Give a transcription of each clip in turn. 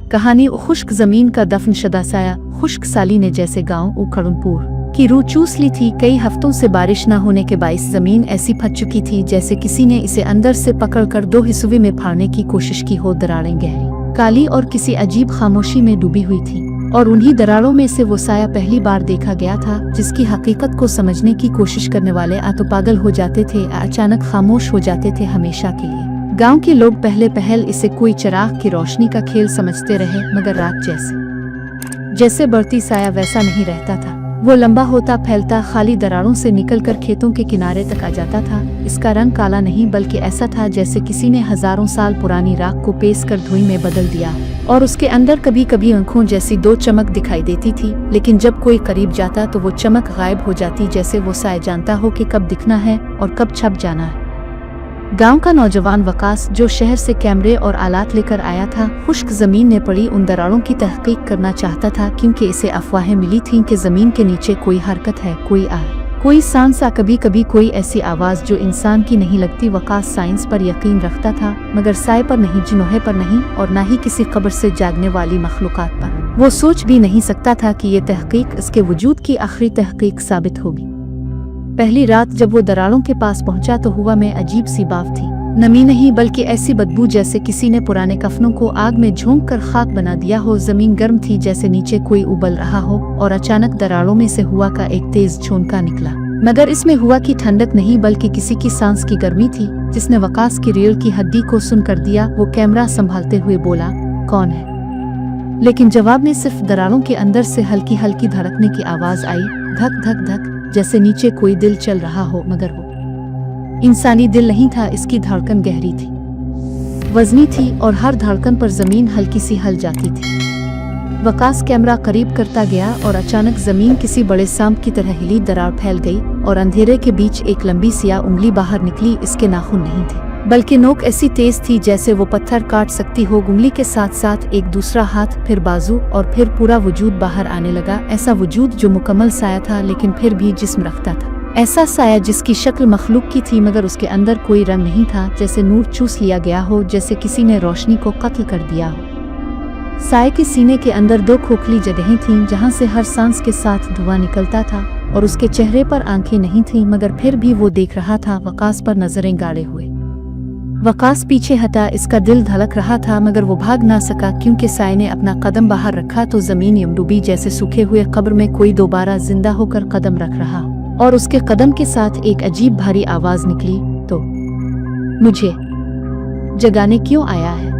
कहानी खुश्क जमीन का दफन शुदा साया। खुश्क साली ने जैसे गांव उखड़नपुर की रूह चूस ली थी। कई हफ्तों से बारिश न होने के बाइस जमीन ऐसी फट चुकी थी जैसे किसी ने इसे अंदर से पकड़कर दो हिस्सों में फाड़ने की कोशिश की हो। दरारें गहरी, काली और किसी अजीब खामोशी में डूबी हुई थी, और उन्हीं दरारों में से वो साया पहली बार देखा गया था जिसकी हकीकत को समझने की कोशिश करने वाले आ तो पागल हो जाते थे, अचानक खामोश हो जाते थे हमेशा के लिए। गांव के लोग पहले पहल इसे कोई चिराग की रोशनी का खेल समझते रहे, मगर रात जैसे बढ़ती साया वैसा नहीं रहता था। वो लंबा होता, फैलता, खाली दरारों से निकलकर खेतों के किनारे तक आ जाता था। इसका रंग काला नहीं बल्कि ऐसा था जैसे किसी ने हजारों साल पुरानी राख को पेश कर धुएं में बदल दिया, और उसके अंदर कभी कभी आंखों जैसी दो चमक दिखाई देती थी, लेकिन जब कोई करीब जाता तो वो चमक गायब हो जाती, जैसे वो साया जानता हो कि कब दिखना है और कब छप जाना है। गांव का नौजवान वकास जो शहर से कैमरे और आलात लेकर आया था, खुश्क जमीन ने पड़ी उन दरारों की तहकीक करना चाहता था, क्योंकि इसे अफवाहें मिली थीं कि जमीन के नीचे कोई हरकत है, कोई कोई सांसा, कभी कभी कोई ऐसी आवाज जो इंसान की नहीं लगती। वकास साइंस पर यकीन रखता था, मगर साए पर नहीं, जिनोहे पर नहीं, और न ही किसी कब्र से जागने वाली मखलूकात पर। वो सोच भी नहीं सकता था कि ये तहकीक इसके वजूद की आखिरी तहकीक साबित होगी। पहली रात जब वो दरारों के पास पहुंचा तो हवा में अजीब सी बाफ थी। नमी नहीं बल्कि ऐसी बदबू जैसे किसी ने पुराने कफनों को आग में झोंक कर खाक बना दिया हो। जमीन गर्म थी जैसे नीचे कोई उबल रहा हो, और अचानक दरारों में से हुआ का एक तेज झोंका निकला, मगर इसमें हुआ की ठंडक नहीं बल्कि किसी की सांस की गर्मी थी, जिसने वकास की रीढ़ की हड्डी को सुन कर दिया। वो कैमरा संभालते हुए बोला, कौन है? लेकिन जवाब में सिर्फ दरारों के अंदर से हल्की हल्की धड़कने की आवाज आई, धक धक धक, जैसे नीचे कोई दिल चल रहा हो, मगर वो इंसानी दिल नहीं था। इसकी धड़कन गहरी थी, वजनी थी, और हर धड़कन पर जमीन हल्की सी हल जाती थी। वकास कैमरा करीब करता गया और अचानक जमीन किसी बड़े सांप की तरह हिली, दरार फैल गई और अंधेरे के बीच एक लंबी सियाह उंगली बाहर निकली। इसके नाखून नहीं थे बल्कि नोक ऐसी तेज थी जैसे वो पत्थर काट सकती हो। उंगली के साथ साथ एक दूसरा हाथ, फिर बाजू, और फिर पूरा वजूद बाहर आने लगा। ऐसा वजूद जो मुकम्मल साया था लेकिन फिर भी जिस्म रखता था। ऐसा साया जिसकी शक्ल मखलूक की थी मगर उसके अंदर कोई रंग नहीं था, जैसे नूर चूस लिया गया हो, जैसे किसी ने रोशनी को कत्ल कर दिया हो। साये के सीने के अंदर दो खोखली जगहें थीं जहां से हर सांस के साथ धुआं निकलता था, और उसके चेहरे पर आंखें नहीं थीं, मगर फिर भी वो देख रहा था, वकास पर नजरें गाड़े हुए। वकास पीछे हटा, इसका दिल धड़क रहा था मगर वो भाग ना सका, क्योंकि साये ने अपना कदम बाहर रखा तो जमीन यमडूबी, जैसे सूखे हुए कब्र में कोई दोबारा जिंदा होकर कदम रख रहा, और उसके कदम के साथ एक अजीब भारी आवाज निकली, तो मुझे जगाने क्यों आया है?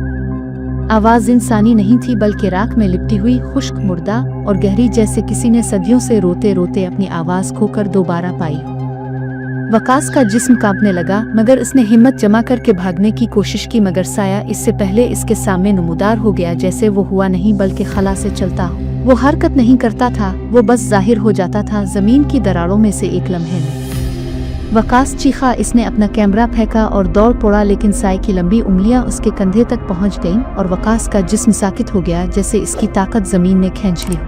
आवाज इंसानी नहीं थी बल्कि राख में लिपटी हुई, खुश्क, मुर्दा और गहरी, जैसे किसी ने सदियों से रोते रोते अपनी आवाज खोकर दोबारा पाई। वकास का जिस्म कांपने लगा, मगर इसने हिम्मत जमा करके भागने की कोशिश की, मगर साया इससे पहले इसके सामने नमूदार हो गया, जैसे वो हुआ नहीं बल्कि खला से चलता हो। वो हरकत नहीं करता था, वो बस जाहिर हो जाता था जमीन की दरारों में से एक लम्हे में। वकास चीखा, इसने अपना कैमरा फेंका और दौड़ पड़ा, लेकिन साये की लंबी उंगलियां उसके कंधे तक पहुंच गईं और वकास का जिस्म साकित हो गया, जैसे इसकी ताकत जमीन ने खींच ली।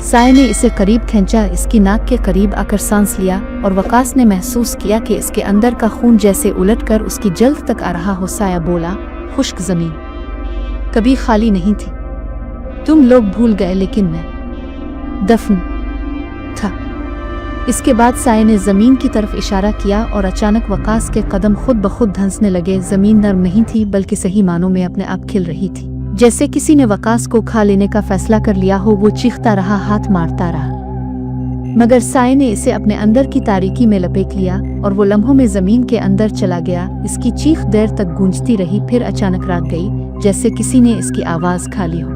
साये ने इसे करीब खींचा, इसकी नाक के करीब आकर सांस लिया, और वकास ने महसूस किया कि इसके अंदर का खून जैसे उलटकर उसकी जल्द तक आ रहा हो। साया बोला, खुश्क जमीन कभी खाली नहीं थी, तुम लोग भूल गए, लेकिन मैं दफन था। इसके बाद साये ने जमीन की तरफ इशारा किया और अचानक वकास के कदम खुद ब खुद धंसने लगे। जमीन नर्म नहीं थी बल्कि सही मानों में अपने आप खिल रही थी, जैसे किसी ने वकास को खा लेने का फैसला कर लिया हो। वो चीखता रहा, हाथ मारता रहा, मगर साये ने इसे अपने अंदर की तारीकी में लपेट लिया और वो लम्हों में जमीन के अंदर चला गया। इसकी चीख देर तक गूंजती रही, फिर अचानक रात गई, जैसे किसी ने इसकी आवाज खा ली हो।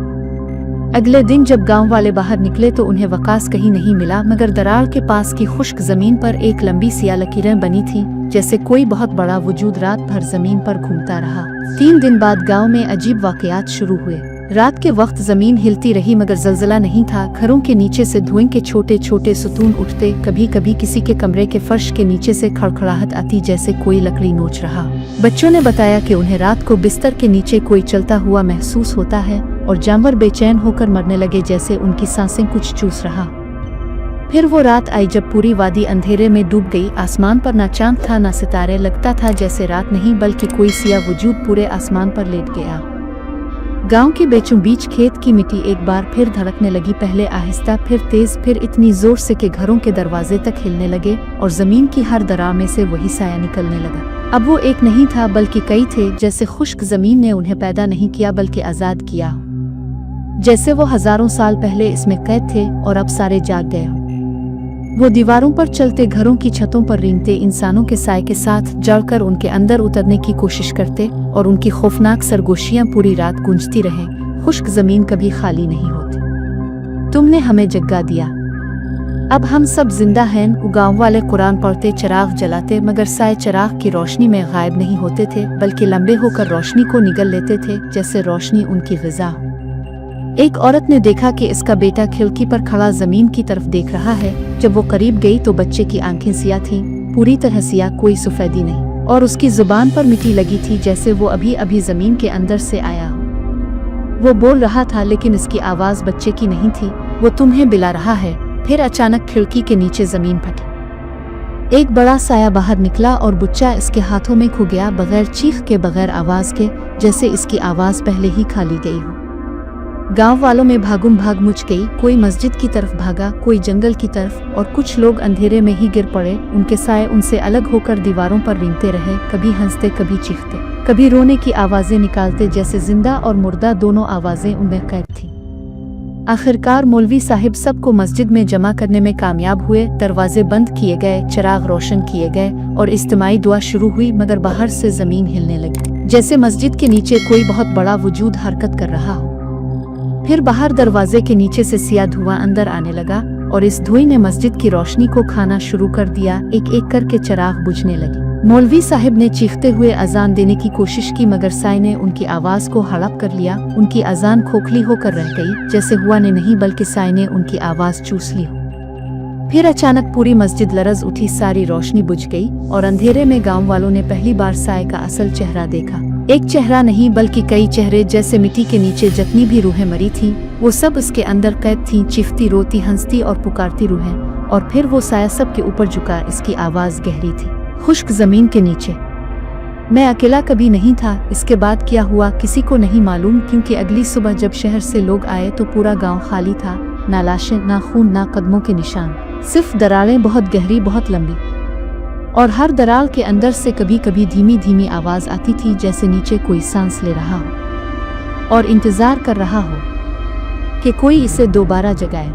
अगले दिन जब गांव वाले बाहर निकले तो उन्हें वकास कहीं नहीं मिला, मगर दरार के पास की खुश्क जमीन पर एक लंबी सियाह लकीरें बनी थीं, जैसे कोई बहुत बड़ा वजूद रात भर जमीन पर घूमता रहा। 3 दिन बाद गांव में अजीब वाकयात शुरू हुए। रात के वक्त जमीन हिलती रही मगर जलजला नहीं था। घरों के नीचे से धुएं के छोटे छोटे सुतून उठते, कभी कभी किसी के कमरे के फर्श के नीचे से खड़खड़ाहट आती जैसे कोई लकड़ी नोच रहा। बच्चों ने बताया कि उन्हें रात को बिस्तर के नीचे कोई चलता हुआ महसूस होता है, और जानवर बेचैन होकर मरने लगे जैसे उनकी सांसें कुछ चूस रहा। फिर वो रात आई जब पूरी वादी अंधेरे में डूब गई। आसमान पर ना चांद था ना सितारे, लगता था जैसे रात नहीं बल्कि कोई सिया वजूद पूरे आसमान पर लेट गया। गांव के बीचों बीच खेत की मिट्टी एक बार फिर धड़कने लगी, पहले आहिस्ता, फिर तेज, फिर इतनी जोर से कि घरों के दरवाजे तक हिलने लगे और जमीन की हर दरार में से वही साया निकलने लगा। अब वो एक नहीं था बल्कि कई थे, जैसे खुश्क जमीन ने उन्हें पैदा नहीं किया बल्कि आजाद किया, जैसे वो हजारों साल पहले इसमें कैद थे और अब सारे जाग गए हों। वो दीवारों पर चलते, घरों की छतों पर रेंगते इंसानों के साए के साथ जड़कर उनके अंदर उतरने की कोशिश करते और उनकी खौफनाक सरगोशियां पूरी रात गूंजती रहें। खुश्क जमीन कभी खाली नहीं होती। तुमने हमें जगा दिया, अब हम सब जिंदा हैं। गाँव वाले कुरान पढ़ते, चिराग जलाते, मगर साए चिराग की रोशनी में गायब नहीं होते थे बल्कि लंबे होकर रोशनी को निगल लेते थे, जैसे रोशनी उनकी ग़िज़ा हो। एक औरत ने देखा कि इसका बेटा खिड़की पर खड़ा जमीन की तरफ देख रहा है। जब वो करीब गई तो बच्चे की आंखें सियाह थीं, पूरी तरह सियाह, कोई सफेदी नहीं, और उसकी जुबान पर मिट्टी लगी थी, जैसे वो अभी अभी जमीन के अंदर से आया हो। वो बोल रहा था लेकिन इसकी आवाज बच्चे की नहीं थी। वो तुम्हें बुला रहा है। फिर अचानक खिड़की के नीचे जमीन फटी, एक बड़ा साया बाहर निकला और बच्चा इसके हाथों में खो गया, बगैर चीख के, बगैर आवाज के, जैसे इसकी आवाज पहले ही खा ली गई हो। गांव वालों में भागम भाग मच गई। कोई मस्जिद की तरफ भागा, कोई जंगल की तरफ, और कुछ लोग अंधेरे में ही गिर पड़े। उनके साए उनसे अलग होकर दीवारों पर रेंगते रहे, कभी हंसते, कभी चीखते, कभी रोने की आवाजें निकालते, जैसे जिंदा और मुर्दा दोनों आवाजें उनमें कैद थीं। आखिरकार मौलवी साहिब सबको मस्जिद में जमा करने में कामयाब हुए। दरवाजे बंद किए गए, चिराग रोशन किए गए और इज्तिमाई दुआ शुरू हुई, मगर बाहर से जमीन हिलने लगी, जैसे मस्जिद के नीचे कोई बहुत बड़ा वजूद हरकत कर रहा हो। फिर बाहर दरवाजे के नीचे से सियाह धुआं अंदर आने लगा और इस धुएं ने मस्जिद की रोशनी को खाना शुरू कर दिया। एक एक करके चिराग बुझने लगे। मौलवी साहिब ने चीखते हुए अजान देने की कोशिश की, मगर साए ने उनकी आवाज को हड़प कर लिया। उनकी अजान खोखली होकर रह गई, जैसे हुआ ने नहीं बल्कि साए ने उनकी आवाज चूस ली हो। फिर अचानक पूरी मस्जिद लरज उठी, सारी रोशनी बुझ गई और अंधेरे में गांव वालों ने पहली बार साए का असल चेहरा देखा। एक चेहरा नहीं बल्कि कई चेहरे, जैसे मिट्टी के नीचे जितनी भी रूहें मरी थीं वो सब इसके अंदर कैद थीं, चीखती, रोती, हंसती और पुकारती रूहें। और फिर वो साया सब के ऊपर झुका, इसकी आवाज गहरी थी, खुश्क जमीन के नीचे। मैं अकेला कभी नहीं था। इसके बाद क्या हुआ किसी को नहीं मालूम, क्योंकि अगली सुबह जब शहर से लोग आए तो पूरा गाँव खाली था, ना लाशें, ना खून, ना कदमों के निशान, सिर्फ दरारें, बहुत गहरी, बहुत लंबी, और हर दरार के अंदर से कभी कभी धीमी धीमी आवाज आती थी, जैसे नीचे कोई सांस ले रहा हो और इंतजार कर रहा हो कि कोई इसे दोबारा जगाए।